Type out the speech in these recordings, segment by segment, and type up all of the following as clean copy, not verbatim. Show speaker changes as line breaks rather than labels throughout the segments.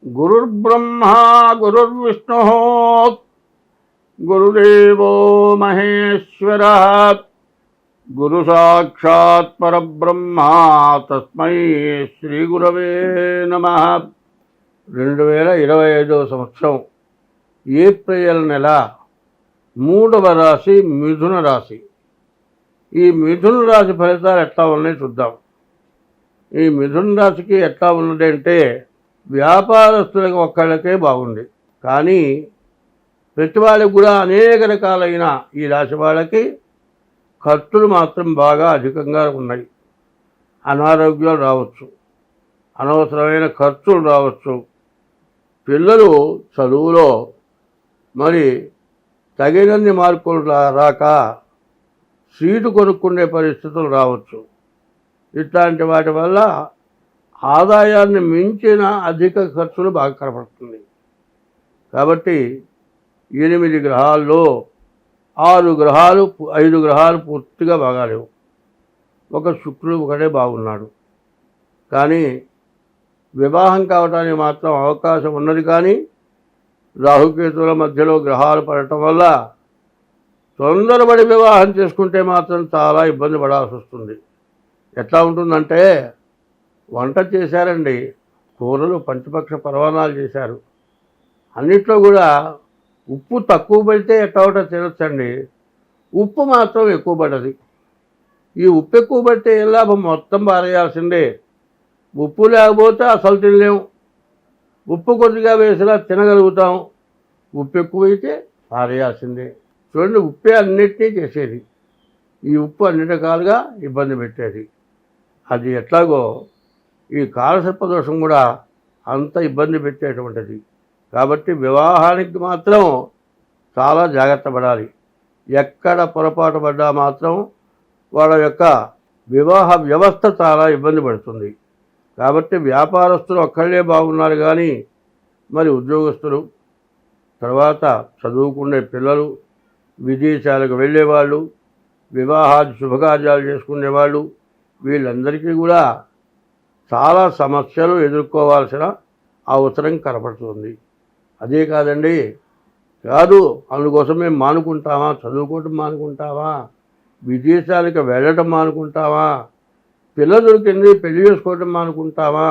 గురుర్బ్రహ్మా గురుర్విష్ణుః గురుదేవో మహేశ్వరः గురు సాక్షాత్ పరబ్రహ్మ తస్మై శ్రీ గురవే నమః. 2025 సంవత్సరం ఏప్రిల్ నెల 3వ రాశి మిథున రాశి. ఈ మిథున రాశి ఫలితాలు ఎట్లా ఉన్నాయి చూద్దాం. ఈ మిథున రాశికి ఎట్లా ఉన్నది అంటే వ్యాపారస్తులకు ఒక్కళ్ళకే బాగుంది, కానీ ప్రతి వాళ్ళకి కూడా అనేక రకాలైన ఈ రాశి వాళ్ళకి ఖర్చులు మాత్రం బాగా అధికంగా ఉన్నాయి. అనారోగ్యాలు రావచ్చు, అనవసరమైన ఖర్చులు రావచ్చు, పిల్లలు చదువులో మరి తగినన్ని మార్కులు రాక సీటు కొనుక్కునే పరిస్థితులు రావచ్చు. ఇట్లాంటి వాటి వల్ల ఆదాయాన్ని మించిన అధిక ఖర్చులు బాగా కనపడుతుంది. కాబట్టి 8 గ్రహాల్లో 5 గ్రహాలు పూర్తిగా బాగాలేవు. ఒక శుక్రుడు ఒకటే బాగున్నాడు. కానీ వివాహం కావడానికి మాత్రం అవకాశం ఉన్నది. కానీ రాహుకేతువుల మధ్యలో గ్రహాలు పడటం వల్ల తొందరపడి వివాహం చేసుకుంటే మాత్రం చాలా ఇబ్బంది పడాల్సి వస్తుంది. ఎట్లా ఉంటుందంటే, వంట చేశారండి, కూరలు పంచపక్ష పరవాణాలు చేశారు, అన్నిట్లో కూడా ఉప్పు తక్కువ పడితే ఎట్టవట తినొచ్చండి, ఉప్పు మాత్రం ఎక్కువ పడ్డది. ఈ ఉప్పు ఎక్కువ పడితే ఏం లాభం, మొత్తం పారేయాల్సిందే. ఉప్పు లేకపోతే అసలు తినలేము. ఉప్పు కొద్దిగా వేసినా తినగలుగుతాం, ఉప్పు ఎక్కువైతే పారేయాల్సిందే. చూడండి, ఉప్పే అన్నిటినీ చేసేది. ఈ ఉప్పు అన్ని రకాలుగా ఇబ్బంది పెట్టేది. అది ఎట్లాగో ఈ కాలసర్పదోషం కూడా అంత ఇబ్బంది పెట్టేటువంటిది. కాబట్టి వివాహానికి మాత్రం చాలా జాగ్రత్త పడాలి. ఎక్కడ పొరపాటు పడ్డా మాత్రం వాళ్ళ యొక్క వివాహ వ్యవస్థ చాలా ఇబ్బంది పడుతుంది. కాబట్టి వ్యాపారస్తులు ఒక్కళ్ళే బాగున్నారు, కానీ మరి ఉద్యోగస్తులు, తర్వాత చదువుకునే పిల్లలు, విదేశాలకు వెళ్ళేవాళ్ళు, వివాహాది శుభకార్యాలు చేసుకునేవాళ్ళు, వీళ్ళందరికీ కూడా చాలా సమస్యలు ఎదుర్కోవాల్సిన అవసరం కనపడుతుంది. అదే కాదండి, కాదు అందుకోసం మేము మానుకుంటామా, చదువుకోవటం మానుకుంటామా, విదేశాలకు వెళ్ళటం మానుకుంటామా, పిల్ల దొరికింది పెళ్లి చేసుకోవటం మానుకుంటామా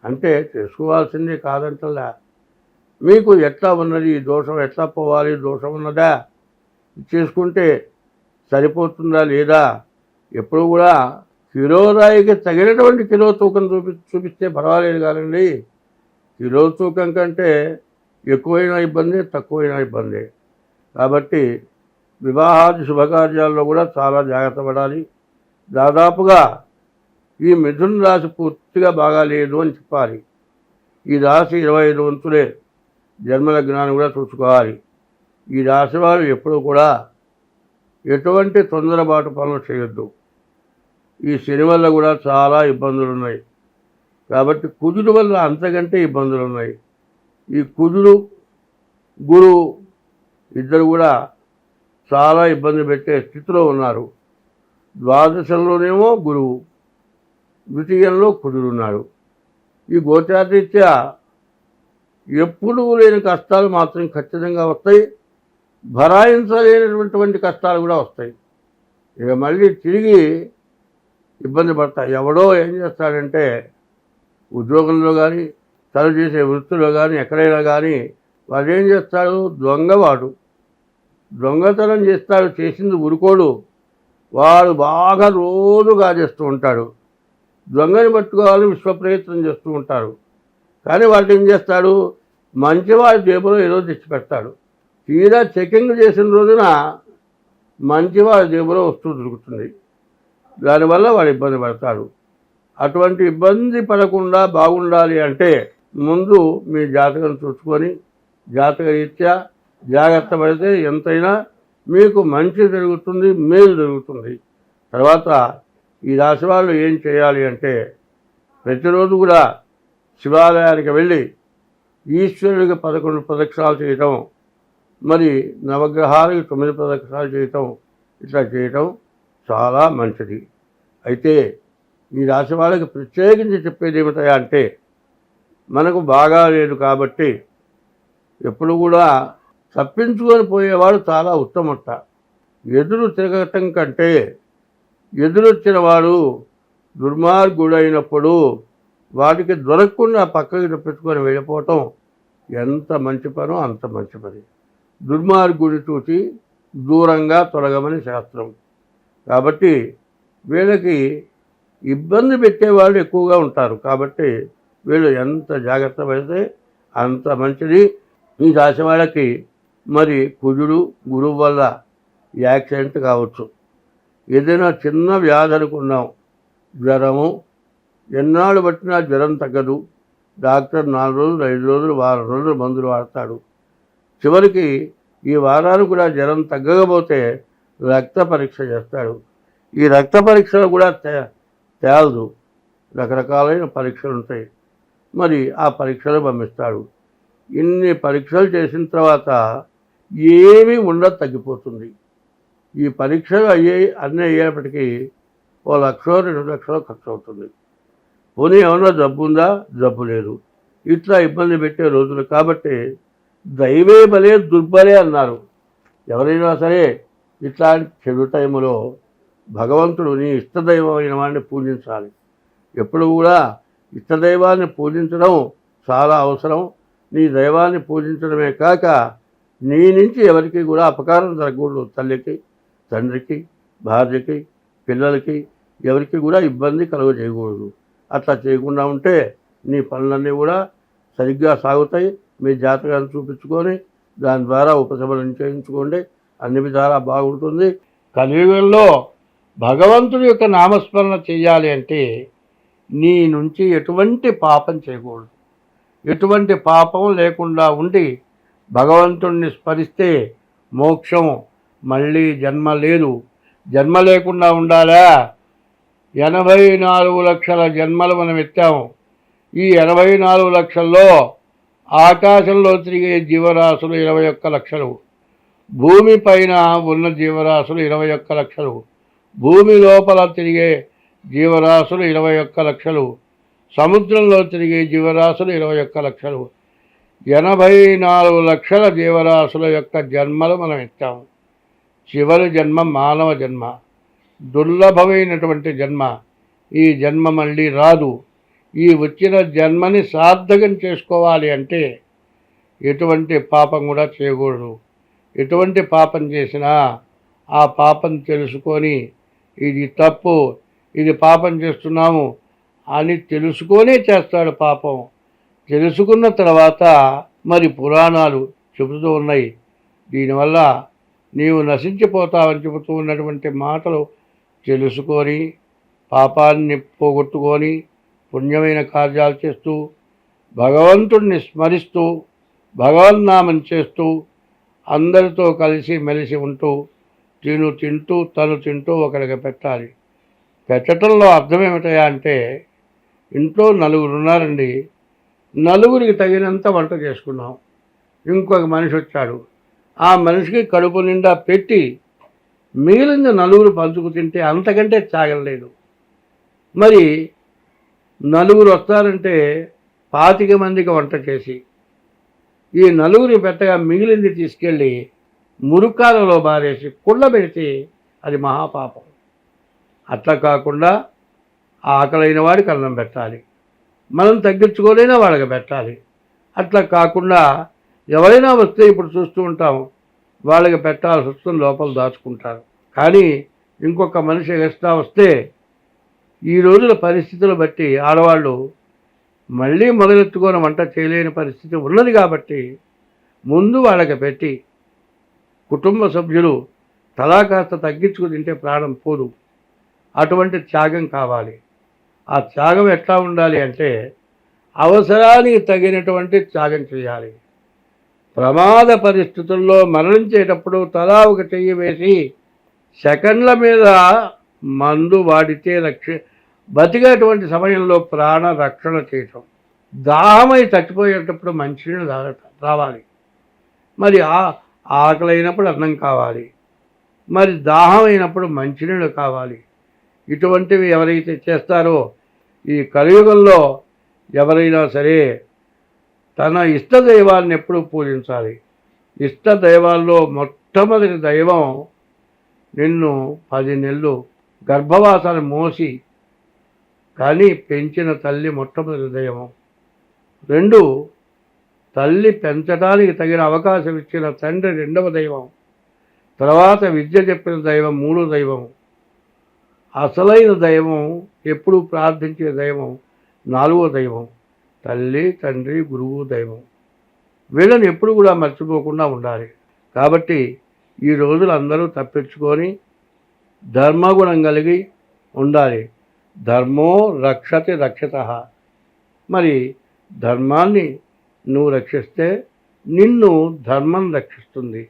అంటే చేసుకోవాల్సిందే కాదంటలా. మీకు ఎట్లా ఉన్నది, ఈ దోషం ఎట్లా పోవాలి, దోషం ఉన్నదా, చేసుకుంటే సరిపోతుందా లేదా. ఎప్పుడు కూడా కిలోరాయికి తగినటువంటి కిలో తూకం చూపిస్తే పర్వాలేదు కానండి, కిలో తూకం కంటే ఎక్కువైన ఇబ్బంది, తక్కువైన ఇబ్బంది. కాబట్టి వివాహాది శుభకార్యాల్లో కూడా చాలా జాగ్రత్త పడాలి. దాదాపుగా ఈ మిథున రాశి పూర్తిగా బాగాలేదు అని చెప్పాలి. ఈ రాశి 25 వంతులే జన్మలగ్నాన్ని కూడా చూసుకోవాలి. ఈ రాశి వారు ఎప్పుడూ కూడా ఎటువంటి తొందరపాటు పనులు చేయొద్దు. ఈ శని వల్ల కూడా చాలా ఇబ్బందులు ఉన్నాయి. కాబట్టి కుజుడు వల్ల అంతకంటే ఇబ్బందులు ఉన్నాయి. ఈ కుజుడు గురువు ఇద్దరు కూడా చాలా ఇబ్బంది పెట్టే స్థితిలో ఉన్నారు. ద్వాదశంలోనేమో గురువు, ద్వితీయంలో కుజుడు ఉన్నాడు. ఈ గోచారరీత్యా ఎప్పుడూ లేని కష్టాలు మాత్రం ఖచ్చితంగా వస్తాయి. భరాయించలేనటువంటి కష్టాలు కూడా వస్తాయి. ఇక మళ్ళీ తిరిగి ఇబ్బంది పడతాయి. ఎవడో ఏం చేస్తాడంటే, ఉద్యోగంలో కానీ తను చేసే వృత్తిలో కానీ ఎక్కడైనా కానీ వాడు ఏం చేస్తాడు, దొంగవాడు దొంగతనం చేస్తాడు, చేసింది ఊరుకోడు. వాడు బాగా రోజు గాజేస్తూ ఉంటాడు. దొంగని పట్టుకోవాలని విశ్వ ప్రయత్నం చేస్తూ ఉంటారు. కానీ వాడు ఏం చేస్తాడు, మంచివాడి జేబులో ఏదో తెచ్చిపెడతాడు. తీరా చెకింగ్ చేసిన రోజున మంచివాడి జేబులో వస్తువు దొరుకుతుంది. దానివల్ల వాడు ఇబ్బంది పడతాడు. అటువంటి ఇబ్బంది పడకుండా బాగుండాలి అంటే ముందు మీ జాతకం చూసుకొని జాతక రీత్యా జాగ్రత్త పడితే ఎంతైనా మీకు మంచి జరుగుతుంది, మేలు జరుగుతుంది. తర్వాత ఈ రాశి వాళ్ళు ఏం చేయాలి అంటే, ప్రతిరోజు కూడా శివాలయానికి వెళ్ళి ఈశ్వరుడికి 11 ప్రదక్షిణాలు చేయటం, మరి నవగ్రహాలకి 9 ప్రదక్షిణాలు చేయటం, ఇట్లా చేయటం చాలా మంచిది. అయితే ఈ రాశి వాళ్ళకి ప్రత్యేకించి చెప్పేది ఏమిటా అంటే, మనకు బాగా లేదు కాబట్టి ఎప్పుడు కూడా తప్పించుకొని పోయేవాడు చాలా ఉత్తమట. ఎదురు తిరగటం కంటే ఎదురొచ్చిన వాడు దుర్మార్గుడైనప్పుడు వాటికి దొరకకుండా పక్కకి తప్పించుకొని వెళ్ళిపోవటం ఎంత మంచి పనో అంత మంచి పని. దుర్మార్గుడి చూసి దూరంగా తొలగమని శాస్త్రం. కాబట్టి వీళ్ళకి ఇబ్బంది పెట్టేవాళ్ళు ఎక్కువగా ఉంటారు. కాబట్టి వీళ్ళు ఎంత జాగ్రత్త పడితే అంత మంచిది. ఈ రాశి వాళ్ళకి మరి కుజుడు గురువు వల్ల యాక్సిడెంట్ కావచ్చు, ఏదైనా చిన్న వ్యాధి అనుకున్నాం, జ్వరము, ఎన్నాళ్ళు పట్టినా జ్వరం తగ్గదు, డాక్టర్ 4 రోజులు 5 రోజులు వారం రోజులు మందులు వాడతాడు. చివరికి ఈ వారానికి కూడా జ్వరం తగ్గకపోతే రక్త పరీక్ష చేస్తాడు. ఈ రక్త పరీక్షలు కూడా తేలదు, రకరకాలైన పరీక్షలు ఉంటాయి. మరి ఆ పరీక్షలు పంపిస్తాడు. ఇన్ని పరీక్షలు చేసిన తర్వాత ఏమీ ఉండదు, తగ్గిపోతుంది. ఈ పరీక్షలు అన్నీ అయ్యేప్పటికీ 1 లక్షో 2 లక్షలో ఖర్చు అవుతుంది. పోనీ ఏమన్నా జబ్బు ఉందా? జబ్బు లేదు. ఇట్లా ఇబ్బంది పెట్టే రోజులు. కాబట్టి దైవే బలే దుర్బలే అన్నారు. ఎవరైనా సరే ఇట్లాంటి చెడు టైములో భగవంతుడు నీ ఇష్టదైవమైన వాడిని పూజించాలి. ఎప్పుడు కూడా ఇష్టదైవాన్ని పూజించడం చాలా అవసరం. నీ దైవాన్ని పూజించడమే కాక నీ నుంచి ఎవరికి కూడా అపకారం జరగకూడదు. తల్లికి, తండ్రికి, భార్యకి, పిల్లలకి ఎవరికి కూడా ఇబ్బంది కలుగజేయకూడదు. అట్లా చేయకుండా ఉంటే నీ పనులన్నీ కూడా సరిగ్గా సాగుతాయి. మీ జాతకాన్ని చూపించుకొని దాని ద్వారా ఉపశమనం చేయించుకోండి, అన్ని విధాలా బాగుంటుంది. కలియుగంలో భగవంతుడి యొక్క నామస్మరణ చేయాలి అంటే నీ నుంచి ఎటువంటి పాపం చేయకూడదు. ఎటువంటి పాపం లేకుండా ఉండి భగవంతుడిని స్మరిస్తే మోక్షం, మళ్ళీ జన్మ లేదు. జన్మ లేకుండా ఉండాలా? 84 లక్షల జన్మలు మనం ఎత్తాము. ఈ 84 లక్షల్లో ఆకాశంలో తిరిగే జీవరాశులు 21 లక్షలు, భూమి పైన ఉన్న జీవరాశులు 21 లక్షలు, భూమి లోపల తిరిగే జీవరాశులు 21 లక్షలు, సముద్రంలో తిరిగే జీవరాశులు 21 లక్షలు, 84 లక్షల జీవరాశుల యొక్క జన్మలు మనం ఎత్తాము. చివరి జన్మ మానవ జన్మ, దుర్లభమైనటువంటి జన్మ. ఈ జన్మ మళ్ళీ రాదు. ఈ వచ్చిన జన్మని సార్థకం చేసుకోవాలి అంటే ఎటువంటి పాపం కూడా చేయకూడదు. ఎటువంటి పాపం చేసినా ఆ పాపం తెలుసుకొని ఇది తప్పు, ఇది పాపం చేస్తున్నాము అని తెలుసుకొనే చేస్తాడు పాపం. తెలుసుకున్న తర్వాత మరి పురాణాలు చెబుతూ ఉన్నాయి, దీనివల్ల నీవు నశించిపోతావని చెబుతూ ఉన్నటువంటి మాటలు తెలుసుకొని పాపాన్ని పోగొట్టుకొని పుణ్యమైన కార్యాలు చేస్తూ భగవంతుడిని స్మరిస్తూ భగవన్నామం చేస్తూ అందరితో కలిసి మెలిసి ఉంటూ తను తింటూ ఒకరికి పెట్టాలి. పెట్టడంలో అర్థం ఏమిటయా అంటే, ఇంట్లో 4 ఉన్నారండి, 4కి తగినంత వంట చేసుకున్నాం. ఇంకొక మనిషి వచ్చాడు, ఆ మనిషికి కడుపు నిండా పెట్టి మిగిలిన 4 పంచుకు తింటే అంతకంటే త్యాగలేదు. మరి 4 వస్తారంటే 25 మందికి వంట చేసి ఈ 4 పెట్టగా మిగిలింది తీసుకెళ్ళి మురుకాలలో బారేసి కుళ్ళ పెడితే అది మహాపాపం. అట్లా కాకుండా ఆకలైన వాడికి అన్నం పెట్టాలి, మనం తగ్గించుకోలేనా వాళ్ళకి పెట్టాలి. అట్లా కాకుండా ఎవరైనా వస్తే ఇప్పుడు చూస్తూ ఉంటాం, వాళ్ళకి పెట్టాల్సి వస్తుంది, లోపల దాచుకుంటారు. కానీ ఇంకొక మనిషి ఎక్స్ట్రా వస్తే ఈ రోజుల పరిస్థితులు బట్టి ఆడవాళ్ళు మళ్ళీ మొదలెత్తుకొని వంట చేయలేని పరిస్థితి ఉన్నది. కాబట్టి ముందు వాళ్ళకి పెట్టి కుటుంబ సభ్యులు తలా కాస్త తగ్గించుకు తింటే ప్రాణం పోదు. అటువంటి త్యాగం కావాలి. ఆ త్యాగం ఎట్లా ఉండాలి అంటే అవసరానికి తగినటువంటి త్యాగం చేయాలి. ప్రమాద పరిస్థితుల్లో మరణించేటప్పుడు తలా ఒక చెయ్యి వేసి సెకండ్ల మీద మందు వాడితే బతికేటువంటి సమయంలో ప్రాణ రక్షణ చేయటం. దాహమై చచ్చిపోయేటప్పుడు మంచినీళ్ళు రావాలి. మరి ఆకలి అయినప్పుడు అన్నం కావాలి, మరి దాహం అయినప్పుడు మంచినీళ్ళు కావాలి. ఇటువంటివి ఎవరైతే చేస్తారో ఈ కలియుగంలో ఎవరైనా సరే తన ఇష్ట దైవాన్ని ఎప్పుడు పూజించాలి. ఇష్ట దైవాల్లో మొట్టమొదటి దైవం నిన్ను 10 నెలలు గర్భవాసాన్ని మోసి కానీ పెంచిన తల్లి మొట్టమొదటి దైవం. 2 తల్లి పెంచడానికి తగిన అవకాశం ఇచ్చిన తండ్రి రెండవ దైవం. తర్వాత విద్య చెప్పిన దైవం 3వ దైవం. అసలైన దైవం ఎప్పుడు ప్రార్థించే దైవం 4వ దైవం. తల్లి, తండ్రి, గురువు, దైవం. వీళ్ళని ఎప్పుడు కూడా మర్చిపోకుండా ఉండాలి. కాబట్టి ఈ రోజులు అందరూ తప్పించుకొని ధర్మగుణం కలిగి ఉండాలి. ధర్మో రక్షతి రక్షితః. మరి ధర్మాన్ని నువ్వు రక్షిస్తే నిన్ను ధర్మం రక్షిస్తుంది.